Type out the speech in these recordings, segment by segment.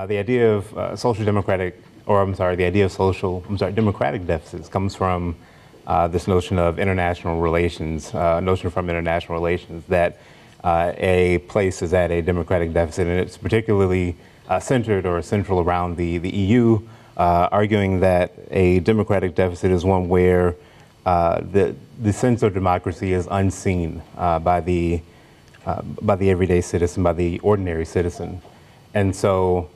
The idea of democratic deficits comes from this notion of international relations, notion from international relations that a place is at a democratic deficit, and it's particularly centered or central around the EU, arguing that a democratic deficit is one where the sense of democracy is unseen by the everyday citizen, by the ordinary citizen. And so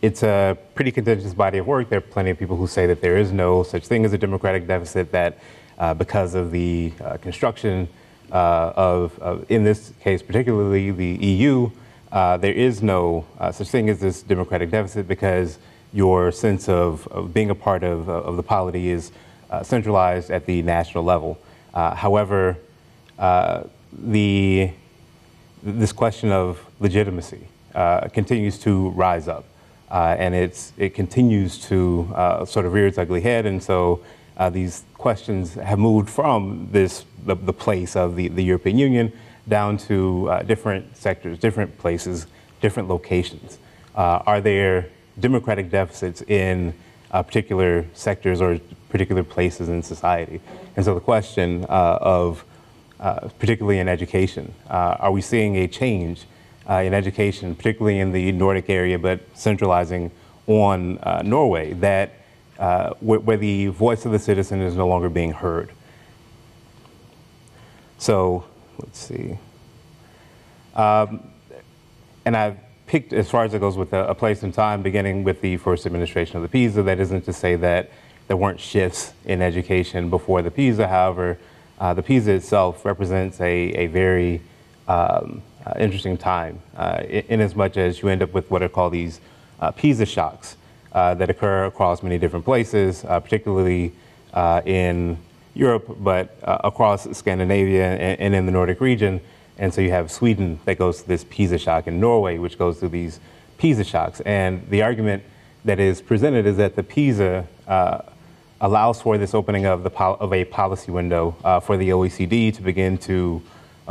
it's a pretty contentious body of work. There are plenty of people who say that there is no such thing as a democratic deficit, that because of the construction in this case, particularly the EU, there is no such thing as this democratic deficit because your sense of being a part of the polity is centralized at the national level. However, this question of legitimacy continues to rise up, and it continues to sort of rear its ugly head. And so these questions have moved from the place of the European Union down to different sectors, different places, different locations. Are there democratic deficits in particular sectors or particular places in society? And so the question of particularly in education, are we seeing a change in education, particularly in the Nordic area, but centralizing on Norway, that where the voice of the citizen is no longer being heard? So let's see. And I've picked, as far as it goes, with a place and time, beginning with the first administration of the Pisa. That isn't to say that there weren't shifts in education before the Pisa. However, the Pisa itself represents a very interesting time, in as much as you end up with what are called these Pisa shocks that occur across many different places, particularly in Europe, but across Scandinavia and in the Nordic region. And so you have Sweden that goes through this Pisa shock, and Norway, which goes through these Pisa shocks. And the argument that is presented is that the Pisa allows for this opening of a policy window for the OECD to begin to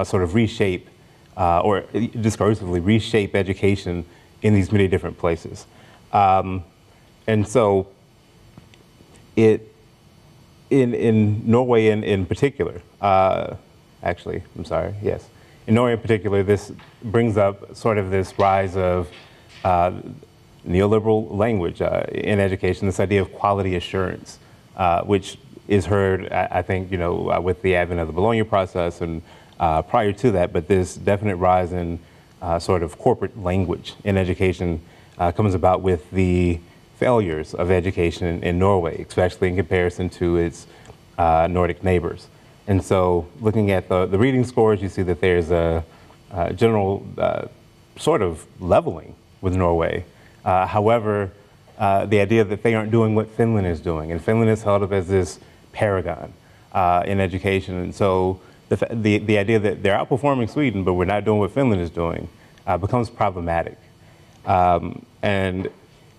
sort of reshape or discursively reshape education in these many different places. And so in Norway in particular, in Norway in particular, this brings up sort of this rise of neoliberal language in education, this idea of quality assurance, which is heard, I think, with the advent of the Bologna process and prior to that, but this definite rise in sort of corporate language in education comes about with the failures of education in Norway, especially in comparison to its Nordic neighbors. And so looking at the reading scores, you see that there's a general sort of leveling with Norway. However, the idea that they aren't doing what Finland is doing, and Finland is held up as this paragon in education. And so the idea that they're outperforming Sweden, but we're not doing what Finland is doing, becomes problematic. And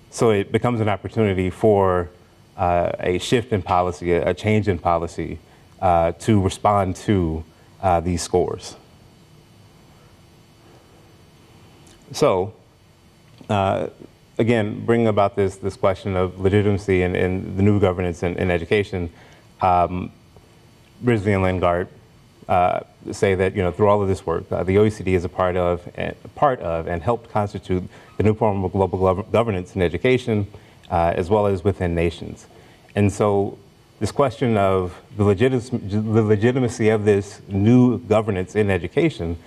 so it becomes an opportunity for a shift in policy, a change in policy, to respond to these scores. So, again, bringing about this question of legitimacy and the new governance in education, Risley and Lingard say that through all of this work, the OECD is a part of and helped constitute the new form of global governance in education, as well as within nations. And so this question of the legitimacy of this new governance in education,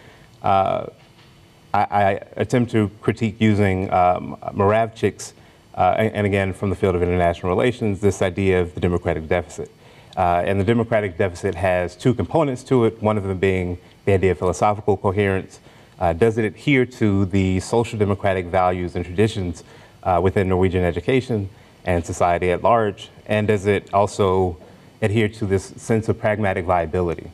I attempt to critique using Moravcik's, and again from the field of international relations, this idea of the democratic deficit. And the democratic deficit has two components to it, one of them being the idea of philosophical coherence. Does it adhere to the social democratic values and traditions within Norwegian education and society at large? And does it also adhere to this sense of pragmatic viability?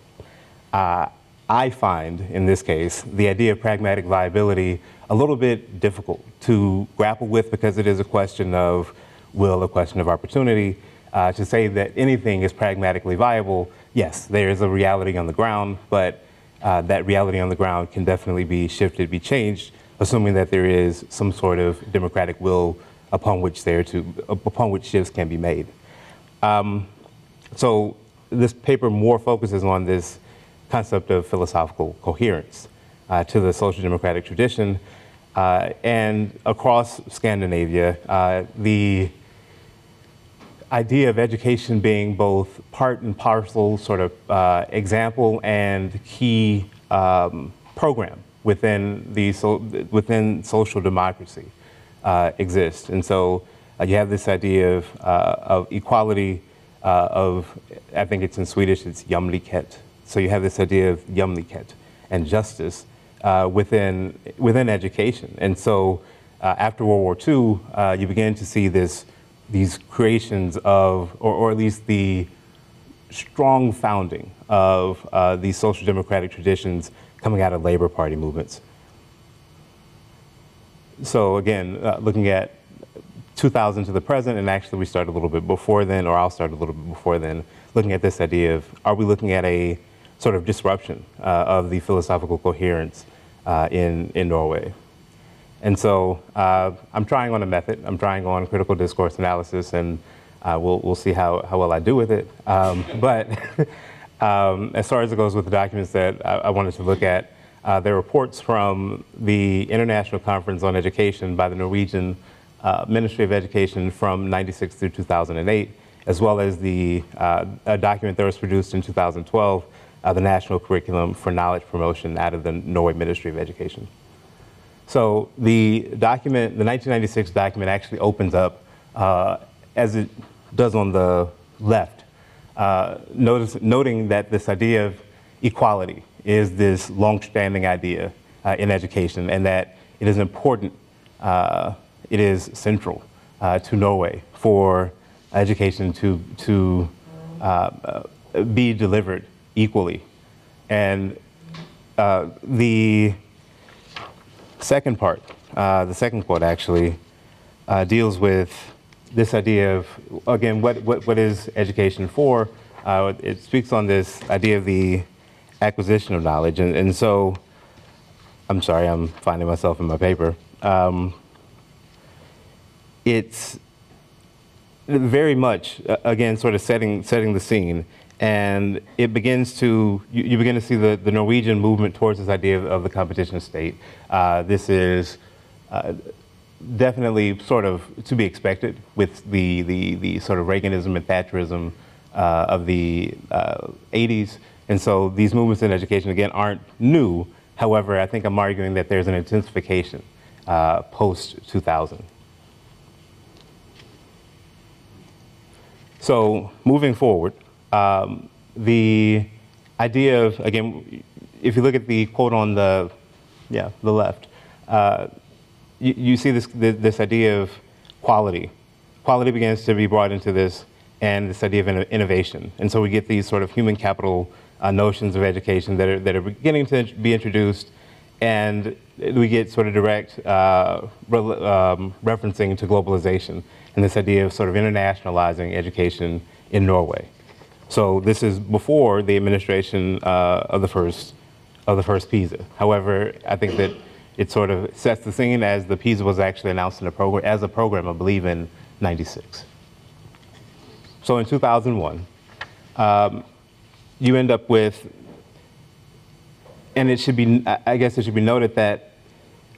I find, in this case, the idea of pragmatic viability a little bit difficult to grapple with, because it is a question of will, a question of opportunity. To say that anything is pragmatically viable, yes, there is a reality on the ground, but that reality on the ground can definitely be shifted, be changed assuming that there is some sort of democratic will upon which shifts can be made. So this paper more focuses on this concept of philosophical coherence to the social democratic tradition, and across Scandinavia, the idea of education being both part and parcel sort of example and key program within social democracy exists. And so you have this idea of equality, I think it's in Swedish, it's jämlikhet. So you have this idea of jämlikhet and justice within education. And so after World War II, you begin to see these creations of, or at least the strong founding of these social democratic traditions coming out of Labor Party movements. So again, looking at 2000 to the present, and actually we start a little bit before then, or I'll start a little bit before then, looking at this idea of, are we looking at a sort of disruption of the philosophical coherence in Norway? And so I'm trying on a method. I'm trying on critical discourse analysis, and we'll see how well I do with it. But as far as it goes with the documents that I wanted to look at, there are reports from the International Conference on Education by the Norwegian Ministry of Education from '96 through 2008, as well as a document that was produced in 2012, the National Curriculum for Knowledge Promotion out of the Norway Ministry of Education. So the document, the 1996 document, actually opens up, as it does on the left, noting that this idea of equality is this long-standing idea in education, and that it is important, it is central to Norway for education to be delivered equally. And the second part, the second quote actually, deals with this idea of, again, what is education for? It speaks on this idea of the acquisition of knowledge. And so, I'm sorry, I'm finding myself in my paper. It's very much, again, sort of setting the scene. And it begins to, you begin to see the Norwegian movement towards this idea of the competition state. This is definitely sort of to be expected with the sort of Reaganism and Thatcherism of the 80s. And so these movements in education, again, aren't new. However, I think I'm arguing that there's an intensification post-2000. So moving forward, the idea of, again, if you look at the quote on the left, you see this idea of quality. Quality begins to be brought into this, and this idea of innovation. And so we get these sort of human capital notions of education that are beginning to be introduced, and we get sort of direct referencing to globalization and this idea of sort of internationalizing education in Norway. So this is before the administration of the first Pisa. However, I think that it sort of sets the scene as the Pisa was actually announced in a program, I believe, in '96. So in 2001, you end up with, and it should be, I guess it should be noted that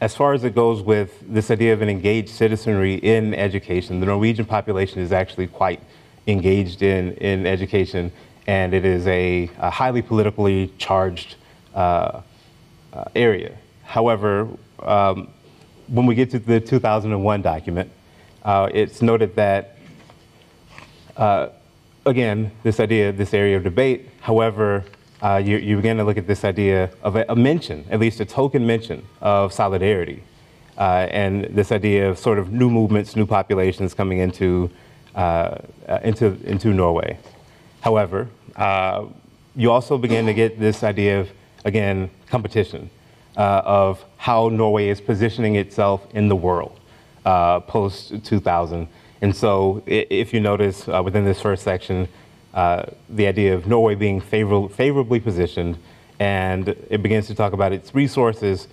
as far as it goes with this idea of an engaged citizenry in education, the Norwegian population is actually quite engaged in education, and it is a highly politically charged area. However, when we get to the 2001 document, it's noted that, again, this area of debate, however, you begin to look at this idea of a mention, at least a token mention of solidarity, and this idea of sort of new movements, new populations coming into Norway. However, you also begin to get this idea of, again, competition, of how Norway is positioning itself in the world post-2000. And so if you notice within this first section, the idea of Norway being favorably positioned, and it begins to talk about its resources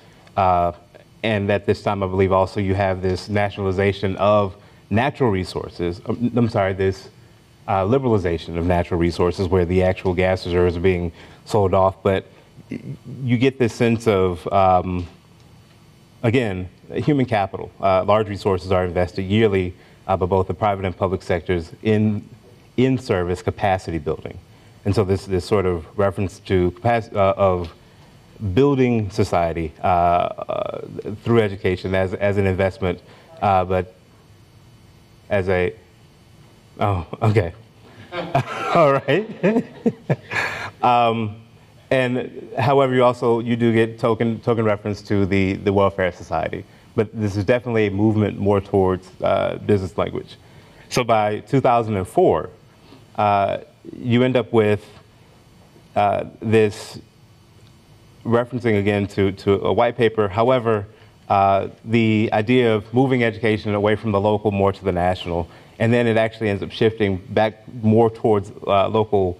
And at this time, I believe also you have this nationalization of natural resources. I'm sorry, this liberalization of natural resources where the actual gas reserves are being sold off. But you get this sense of, again, human capital. Large resources are invested yearly by both the private and public sectors in service capacity building. And so this sort of reference to of building society through education as an investment, but as a, oh, okay. All right. And however, you do get token reference to the welfare society, but this is definitely a movement more towards business language. So by 2004, you end up with this referencing again to a white paper. However, the idea of moving education away from the local more to the national, and then it actually ends up shifting back more towards local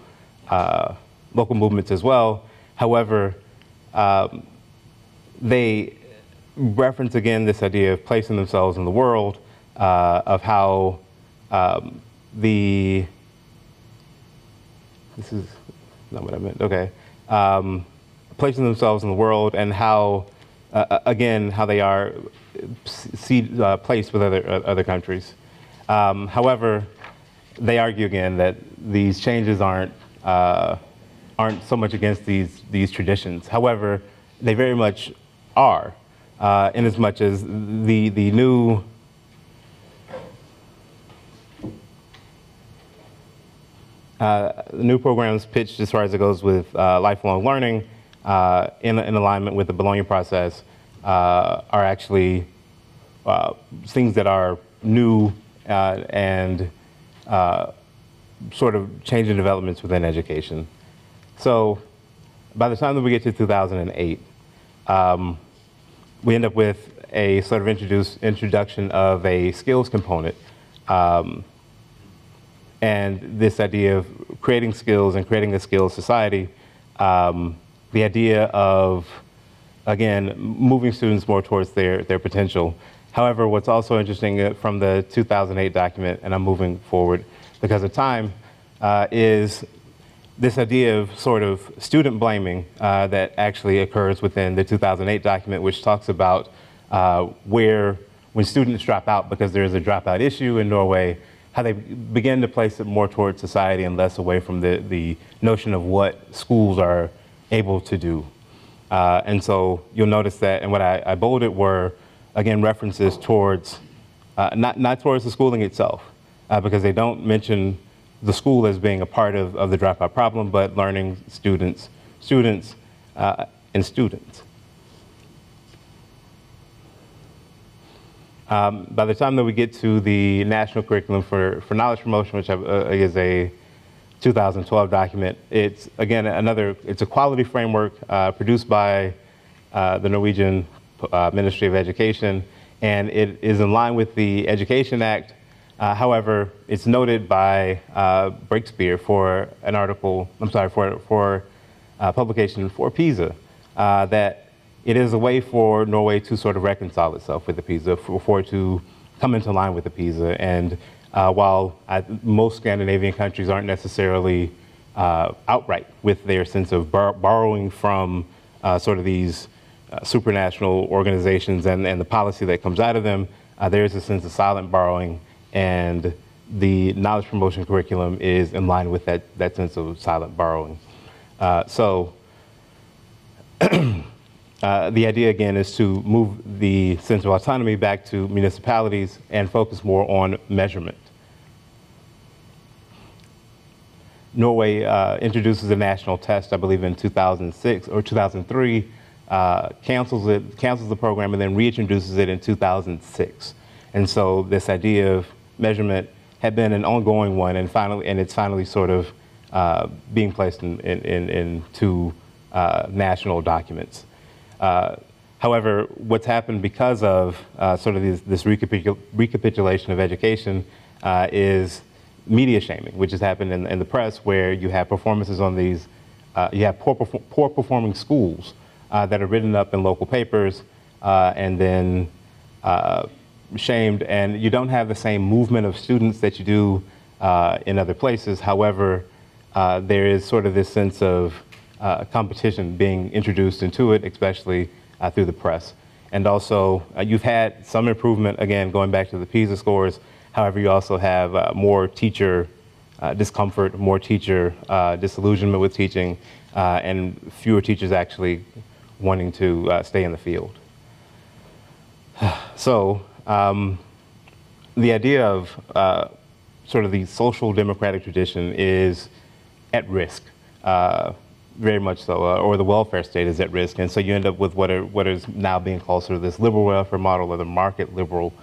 movements as well. However, they reference again this idea of placing themselves in the world, of how this is not what I meant, okay. Placing themselves in the world and how, again, how they are placed with other countries. However, they argue again that these changes aren't so much against these traditions. However, they very much are, in as much as the new programs pitched as far as it goes with lifelong learning in alignment with the Bologna process are actually things that are new and sort of changing developments within education. So by the time that we get to 2008, we end up with a sort of introduction of a skills component. And this idea of creating skills and creating a skills society, the idea of, again, moving students more towards their potential. However, what's also interesting from the 2008 document, and I'm moving forward because of time, is this idea of sort of student blaming that actually occurs within the 2008 document, which talks about when students drop out because there is a dropout issue in Norway, how they begin to place it more towards society and less away from the notion of what schools are able to do. And so you'll notice that, and what I bolded were, again, references towards, not towards the schooling itself, because they don't mention the school as being a part of the dropout problem, but learning students, and students. By the time that we get to the National Curriculum for Knowledge Promotion, which is a 2012 document, it's, again, it's a quality framework produced by the Norwegian Ministry of Education, and it is in line with the Education Act. However, it's noted by Breakspear for an article, for publication for Pisa, that it is a way for Norway to sort of reconcile itself with the Pisa, for it to come into line with the Pisa. And while most Scandinavian countries aren't necessarily outright with their sense of borrowing from sort of these supranational organizations and the policy that comes out of them, there is a sense of silent borrowing, and the knowledge promotion curriculum is in line with that sense of silent borrowing. The idea, again, is to move the sense of autonomy back to municipalities and focus more on measurement. Norway introduces a national test, I believe, in 2006 or 2003, cancels the program, and then reintroduces it in 2006. And so this idea of measurement had been an ongoing one, and it's finally sort of being placed into national documents. However, what's happened because of sort of this recapitulation of education is media shaming, which has happened in the press, where you have performances on these, you have poor performing schools that are written up in local papers, and then shamed, and you don't have the same movement of students that you do in other places. However, there is sort of this sense of competition being introduced into it, especially through the press. And also, you've had some improvement, again, going back to the Pisa scores. However, you also have more teacher discomfort, more teacher disillusionment with teaching, and fewer teachers actually wanting to stay in the field. So the idea of sort of the social democratic tradition is at risk, very much so, or the welfare state is at risk. And so you end up with what is now being called sort of this liberal welfare model, or the market liberal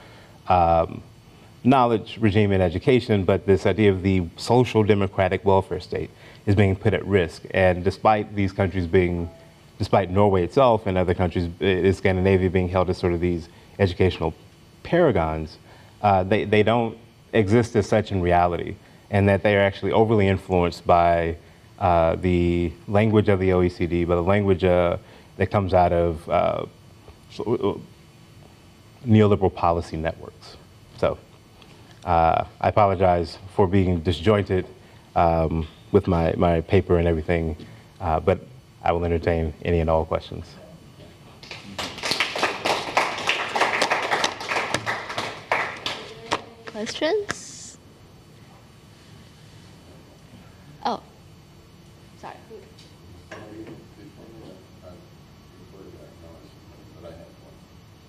knowledge regime in education, but this idea of the social democratic welfare state is being put at risk. And despite these countries being, despite Norway itself and other countries in Scandinavia being held as sort of these educational paragons, they don't exist as such in reality, and that they are actually overly influenced by the language of the OECD, by the language that comes out of neoliberal policy networks. So I apologize for being disjointed with my paper and everything, but I will entertain any and all questions. Questions? Oh, sorry.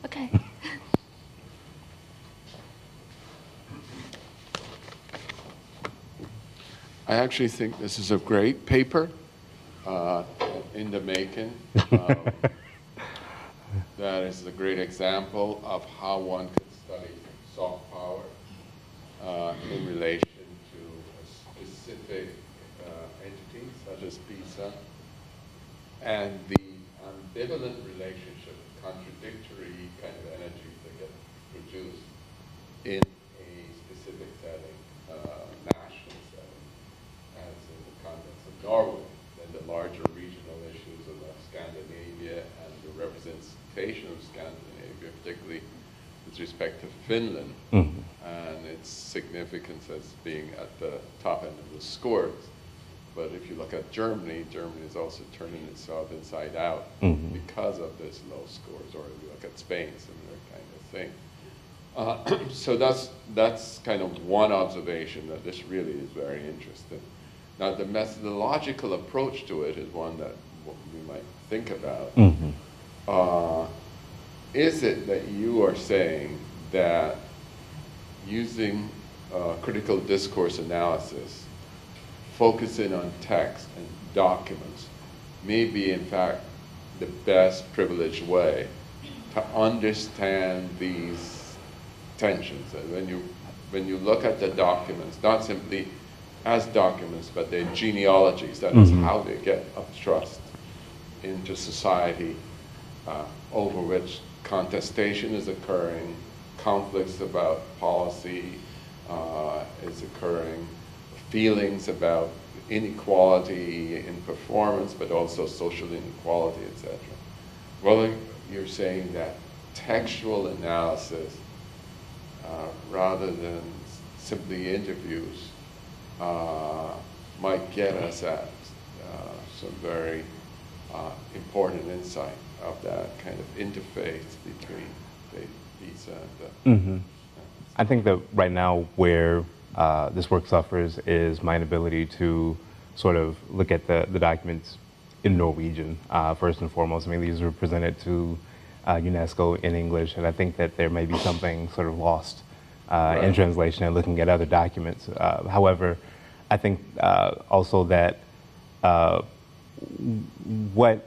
Okay. I actually think this is a great paper in the making. That is a great example of how one could study soft power in relation to a specific entity, such as Pisa, and the ambivalent relationship, contradictory kind of energies that get produced in a specific setting, national setting, as in the context of Norway, then the larger regional issues of Scandinavia and the representation of Scandinavia, particularly with respect to Finland, and its significance as being at the top end of the scores. But if you look at Germany, Germany is also turning itself inside out because of this low scores. Or if you look at Spain, similar kind of thing. So that's kind of one observation, that this really is very interesting. Now, the methodological approach to it is one that we might think about. Is it that you are saying that using critical discourse analysis, focusing on text and documents, may be in fact the best privileged way to understand these tensions? And when you look at the documents, not simply as documents, but their genealogies, that is how they get of trust into society, over which contestation is occurring, conflicts about policy is occurring, feelings about inequality in performance, but also social inequality, etc. Well, you're saying that textual analysis, rather than simply interviews, might get us at some very important insight of that kind of interface between the Pisa and the... I think that right now where this work suffers is my inability to sort of look at the documents in Norwegian, first and foremost. I mean, these were presented to UNESCO in English, and I think that there may be something sort of lost in translation and looking at other documents. However, I think also that what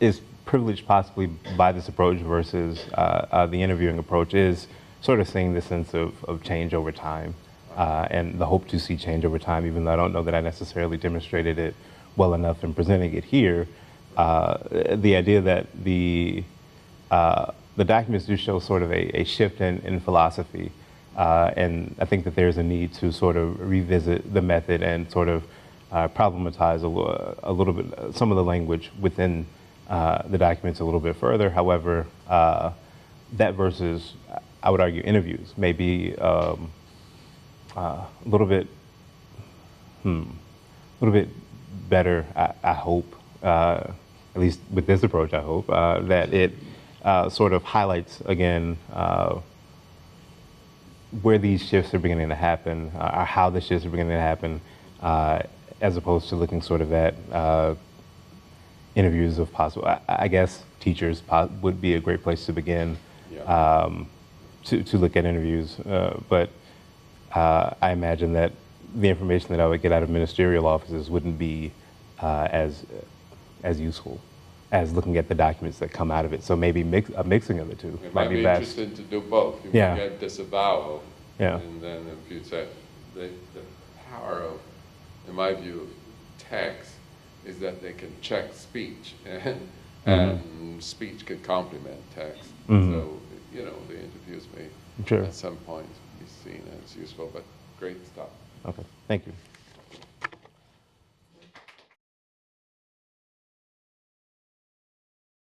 is privileged possibly by this approach versus the interviewing approach is sort of seeing the sense of change over time and the hope to see change over time, even though I don't know that I necessarily demonstrated it well enough in presenting it here. The idea that the documents do show sort of a shift in philosophy, and I think that there's a need to sort of revisit the method and sort of problematize a little bit some of the language within the documents a little bit further. However, that versus, I would argue, interviews may be a little bit better. I hope, at least with this approach, I hope that it sort of highlights again where these shifts are beginning to happen, or how the shifts are beginning to happen, as opposed to looking sort of at interviews of possible. I guess teachers would be a great place to begin. Yeah. To look at interviews, but I imagine that the information that I would get out of ministerial offices wouldn't be as useful as looking at the documents that come out of it. So maybe a mixing of the two It might be best. interesting to do both. You Yeah. get disavowal, Yeah. and then if you say the power of, in my view, text is that they can check speech, and speech can complement text. So the interviews may Sure. at some point be seen as useful, but great stuff. Okay, thank you.